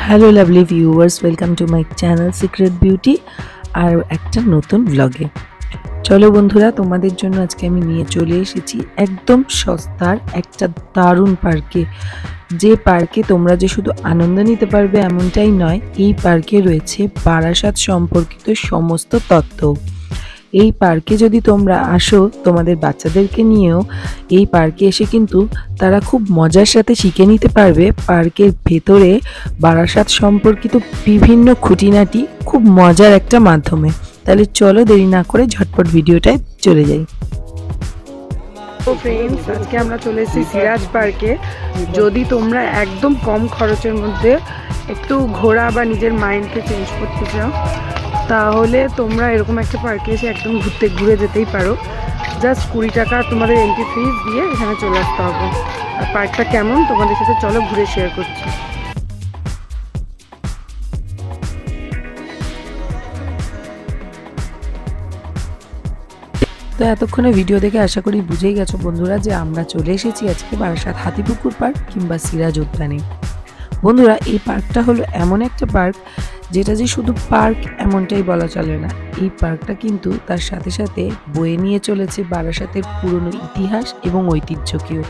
Hello lovely viewers, welcome to my channel secret beauty আর একটা নতুন ব্লগে। চলো বন্ধুরা, তোমাদের জন্য আজকে আমি নিয়ে চলে এসেছি একদম সস্তার একটা দারুণ পার্কে। যে পার্কে তোমরা যে শুধু আনন্দ নিতে পারবে এমনটাই নয়, এই পার্কে রয়েছে বারাসাত সম্পর্কিত সমস্ত তথ্য। এই পার্কে যদি তোমরা আসো তোমাদের বাচ্চাদেরকে নিয়েও এই পার্কে এসে কিন্তু তারা খুব মজার সাথে শিখে নিতে পারবে পার্কের ভেতরে বারাসাত সম্পর্কিত বিভিন্ন খুঁটিনাটি খুব মজার একটা মাধ্যমে। তাহলে চলো দেরি না করে ঝটপট ভিডিওটায় চলে যাই। তো ফ্রেন্ডস, আজকে আমরা চলে এসেছি সিরাজ পার্কে। যদি তোমরা একদম কম খরচের মধ্যে একটু ঘোরা বা নিজের মাইন্ডকে চেঞ্জ করতে চাও, তাহলে তোমরা এরকম একটা পার্কে এসে একদম ঘুরে যেতেই পারো। জাস্ট 20 টাকা তোমাদের এন্ট্রি ফিস দিয়ে এখানে চলে আসতে হবে। আর পার্কটা কেমন তোমাদের সাথে চলো ঘুরে শেয়ার করছি। তো এতক্ষণে ভিডিও দেখে আশা করি বুঝেই গেছো বন্ধুরা যে আমরা চলে এসেছি আজকে বারাসাত হাতিপুকুর পার্ক কিংবা সিরাজ উদ্যানে। বন্ধুরা, এই পার্কটা হলো এমন একটা পার্ক যেটা যে শুধু পার্ক এমনটাই বলা চলে না। এই পার্কটা কিন্তু তার সাথে সাথে বয়ে নিয়ে চলেছে বারাসাতের পুরনো ইতিহাস এবং ঐতিহ্যকেও।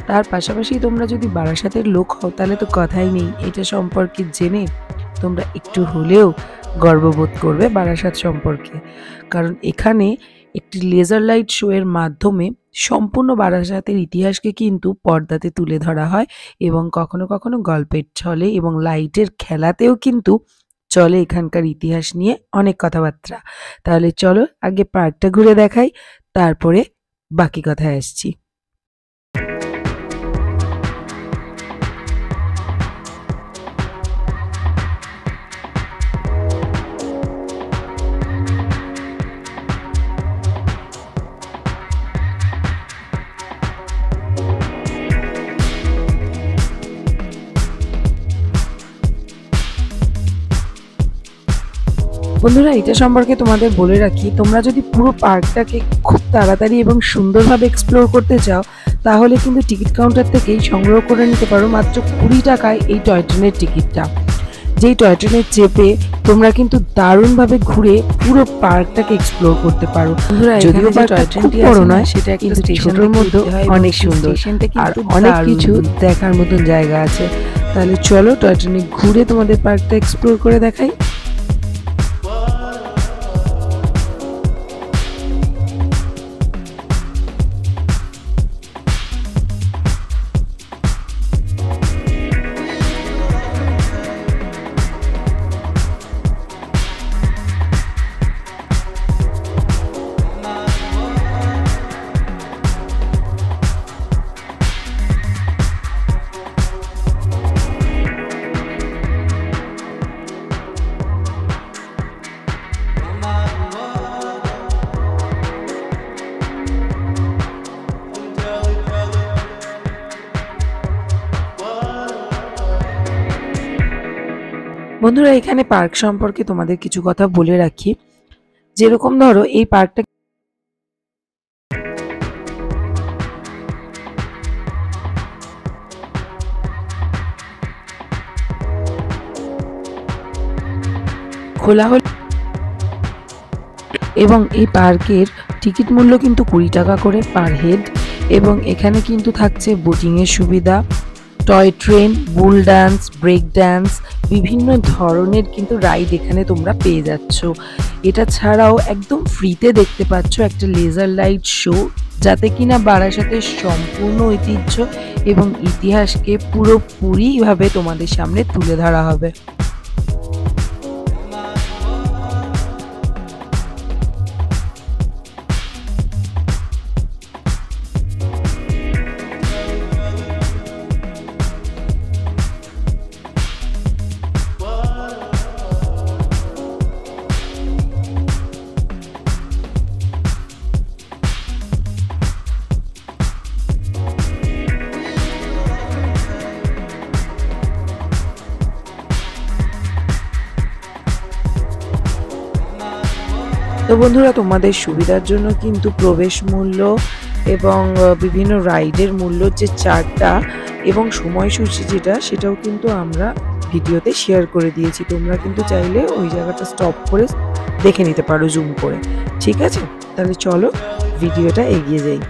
তার পাশাপাশি তোমরা যদি বারাসাতের লোক হও তাহলে তো কথাই নেই, এটা সম্পর্কে জেনে তোমরা একটু হলেও গর্ববোধ করবে বারাসাত সম্পর্কে। কারণ এখানে একটি লেজার লাইট শো এর মাধ্যমে সম্পূর্ণ বারাসাতের ইতিহাসকে কিন্তু পর্দাতে তুলে ধরা হয় এবং কখনো কখনো গল্পের ছলে এবং লাইটের খেলাতেও কিন্তু চলে এখানকার ইতিহাস নিয়ে অনেক কথাবার্তা। তাহলে চলো আগে পার্কটা ঘুরে দেখাই, তারপরে বাকি কথায় আসছি। বন্ধুরা, এটা সম্পর্কে তোমাদের বলে রাখি, তোমরা যদি পুরো পার্কটাকে খুব তাড়াতাড়ি এবং সুন্দরভাবে এক্সপ্লোর করতে চাও তাহলে কিন্তু টিকিট কাউন্টার থেকেই সংগ্রহ করে নিতে পারো মাত্র 20 টাকায় এই টয় ট্রেনের টিকিটটা। যেই টয় ট্রেনে চেপে তোমরা কিন্তু দারুণভাবে ঘুরে পুরো পার্কটাকে এক্সপ্লোর করতে পারো। যদিও টয় ট্রেনটি বড় নয়, সেটা একটা স্টেশনের মধ্যে অনেক সুন্দর আর অনেক কিছু দেখার মতন জায়গা আছে। তাহলে চলো টয় ট্রেনে ঘুরে তোমাদের পার্কটা এক্সপ্লোর করে দেখাই। বন্ধুরা, এখানে পার্ক সম্পর্কে তোমাদের কিছু কথা বলে রাখি। যেরকম ধরো এই পার্কটা খোলা হল এবং এই পার্কের টিকিট মূল্য কিন্তু 20 টাকা করে পার হেড এবং এখানে কিন্তু থাকছে বোটিংয়ের সুবিধা, টয় ট্রেন, বুল ডান্স, ব্রেক ডান্স, বিভিন্ন ধরনের কিন্তু রাইড এখানে তোমরা পেয়ে যাচ্ছ। এটা ছাড়াও একদম ফ্রিতে দেখতে পাচ্ছ একটা লেজার লাইট শো, যাতে কিনা বারাসাতের সম্পূর্ণ ঐতিহ্য এবং ইতিহাসকে পুরোপুরিভাবে তোমাদের সামনে তুলে ধরা হবে। তো বন্ধুরা, তোমাদের সুবিধার জন্য কিন্তু প্রবেশ মূল্য এবং বিভিন্ন রাইডের মূল্য যে চার্টটা এবং সময়সূচি যেটা, সেটাও কিন্তু আমরা ভিডিওতে শেয়ার করে দিয়েছি, তোমরা কিন্তু চাইলে ওই জায়গাটা স্টপ করে দেখে নিতে পারো জুম করে। ঠিক আছে, তাহলে চলো ভিডিওটা এগিয়ে যাই।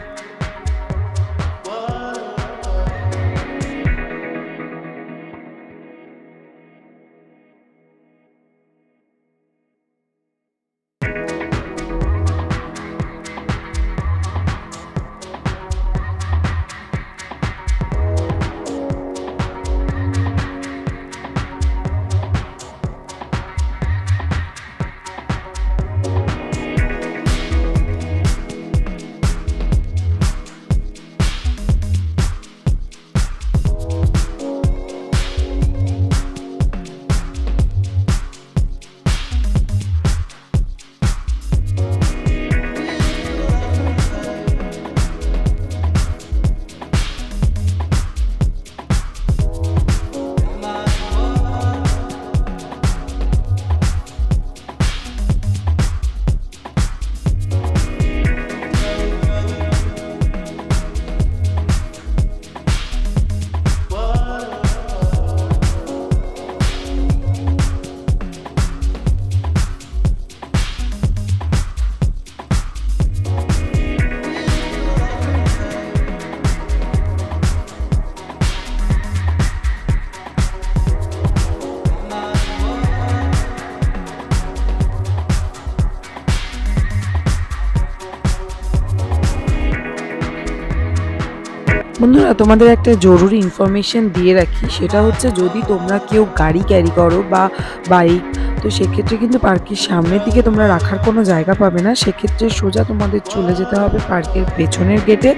বন্ধুরা, তোমাদের একটা জরুরি ইনফরমেশন দিয়ে রাখি, সেটা হচ্ছে যদি তোমরা কেউ গাড়ি ক্যারি করো বা বাইক, তো সেক্ষেত্রে কিন্তু পার্কের সামনের দিকে তোমরা রাখার কোনো জায়গা পাবে না। সেক্ষেত্রে সোজা তোমাদের চলে যেতে হবে পার্কের পেছনের গেটে,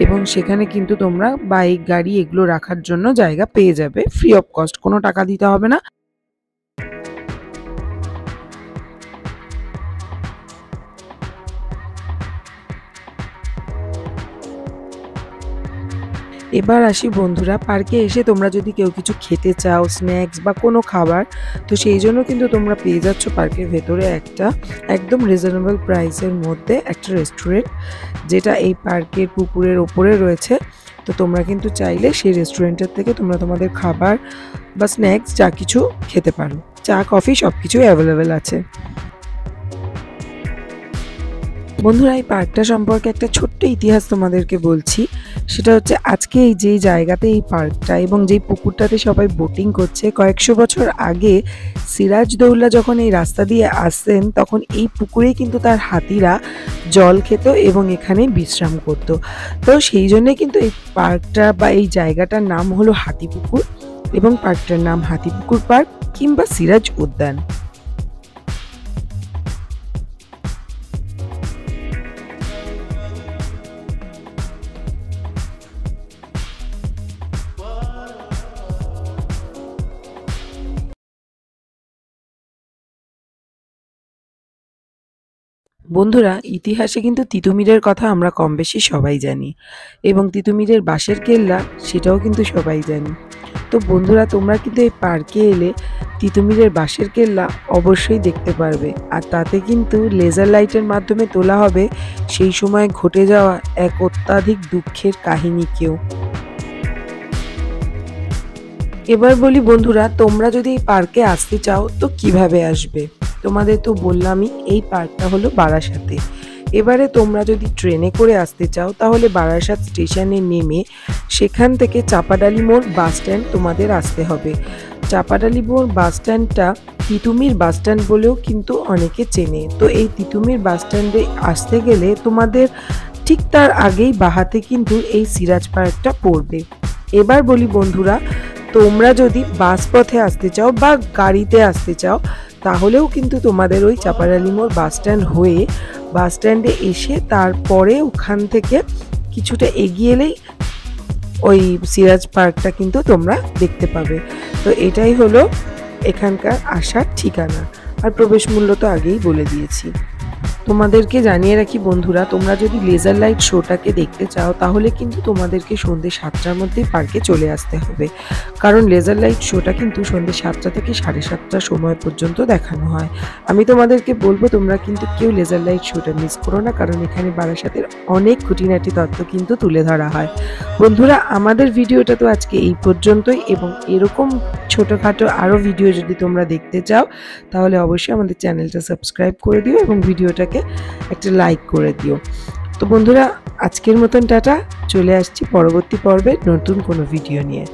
এবং সেখানে কিন্তু তোমরা বাইক, গাড়ি এগুলো রাখার জন্য জায়গা পেয়ে যাবে ফ্রি অফ কস্ট, কোনো টাকা দিতে হবে না। এবার আসি বন্ধুরা, পার্কে এসে তোমরা যদি কেউ কিছু খেতে চাও, স্ন্যাক্স বা কোনো খাবার, তো সেই জন্য কিন্তু তোমরা পেয়ে যাচ্ছ পার্কের ভেতরে একটা একদম রিজনেবল প্রাইসের মধ্যে একটা রেস্টুরেন্ট, যেটা এই পার্কের পুকুরের ওপরে রয়েছে। তো তোমরা কিন্তু চাইলে সেই রেস্টুরেন্টের থেকে তোমরা তোমাদের খাবার বা স্ন্যাক্স যা কিছু খেতে পারো, চা কফি সব কিছুই অ্যাভেলেবেল আছে। বন্ধুরা, এই পার্কটা সম্পর্কে একটা ছোট্ট ইতিহাস তোমাদেরকে বলছি। সেটা হচ্ছে আজকে এই যে জায়গাতে এই পার্কটা এবং যেই পুকুরটাতে সবাই বোটিং করছে, কয়েকশো বছর আগে সিরাজদৌল্লা যখন এই রাস্তা দিয়ে আসতেন, তখন এই পুকুরেই কিন্তু তার হাতিরা জল খেত এবং এখানে বিশ্রাম করত। তো সেই জন্যে কিন্তু এই পার্কটা বা এই জায়গাটার নাম হলো হাতিপুকুর, এবং পার্কটার নাম হাতিপুকুর পার্ক কিংবা সিরাজ উদ্যান। বন্ধুরা, ইতিহাসে কিন্তু তিতুমিরের কথা আমরা কম বেশি সবাই জানি, এবং তিতুমিরের বাঁশের কেল্লা সেটাও কিন্তু সবাই জানি। তো বন্ধুরা, তোমরা কিন্তু এই পার্কে এলে তিতুমিরের বাঁশের কেল্লা অবশ্যই দেখতে পারবে, আর তাতে কিন্তু লেজার লাইটের মাধ্যমে তোলা হবে সেই সময় ঘটে যাওয়া এক অত্যাধিক দুঃখের কাহিনীকেও। এবার বলি বন্ধুরা, তোমরা যদি এই পার্কে আসতে চাও তো কিভাবে আসবে। তোমাদের তো বললামই এই পার্কটা হলো বারাসাতে। এবারে তোমরা যদি ট্রেনে করে আসতে চাও তাহলে বারাসাত স্টেশনে নেমে সেখান থেকে চাপাডালি মোড় বাস স্ট্যান্ড তোমাদের আসতে হবে। চাপাডালি মোড় বাস স্ট্যান্ডটা তিতুমির বাস স্ট্যান্ড বলেও কিন্তু অনেকে চেনে। তো এই তিতুমির বাস স্ট্যান্ডে আসতে গেলে তোমাদের ঠিক তার আগেই বাহাতে কিন্তু এই সিরাজ পার্কটা পড়বে। এবার বলি বন্ধুরা, তোমরা যদি বাস পথে আসতে চাও বা গাড়িতে আসতে চাও তাহলেও কিন্তু তোমাদের ওই চাপাডালি মোড় বাস স্ট্যান্ড হয়ে বাস স্ট্যান্ডে এসে তারপরে ওখান থেকে কিছুটা এগিয়ে এলেই ওই সিরাজ পার্কটা কিন্তু তোমরা দেখতে পাবে। তো এটাই হলো এখানকার আসার ঠিকানা, আর প্রবেশ মূল্য তো আগেই বলে দিয়েছি। তোমাদেরকে জানিয়ে রাখি বন্ধুরা, তোমরা যদি লেজার লাইট শোটাকে দেখতে চাও তাহলে কিন্তু তোমাদেরকে সন্ধ্যে 7টার মধ্যেই পার্কে চলে আসতে হবে, কারণ লেজার লাইট শোটা কিন্তু সন্ধ্যে 7টা থেকে 7:30 সময় পর্যন্ত দেখানো হয়। আমি তোমাদেরকে বলবো তোমরা কিন্তু কেউ লেজার লাইট শোটা মিস করো না, কারণ এখানে বারাসাতের অনেক খুঁটিনাটি তথ্য কিন্তু তুলে ধরা হয়। বন্ধুরা, আমাদের ভিডিওটা তো আজকে এই পর্যন্তই, এবং এরকম ছোটোখাটো আরও ভিডিও যদি তোমরা দেখতে চাও তাহলে অবশ্যই আমাদের চ্যানেলটা সাবস্ক্রাইব করে দিও এবং ভিডিওটাকে একটা লাইক করে দিও। তো বন্ধুরা, আজকের মতন টাটা, চলে আসছি পরবর্তী পর্বে নতুন কোনো ভিডিও নিয়ে।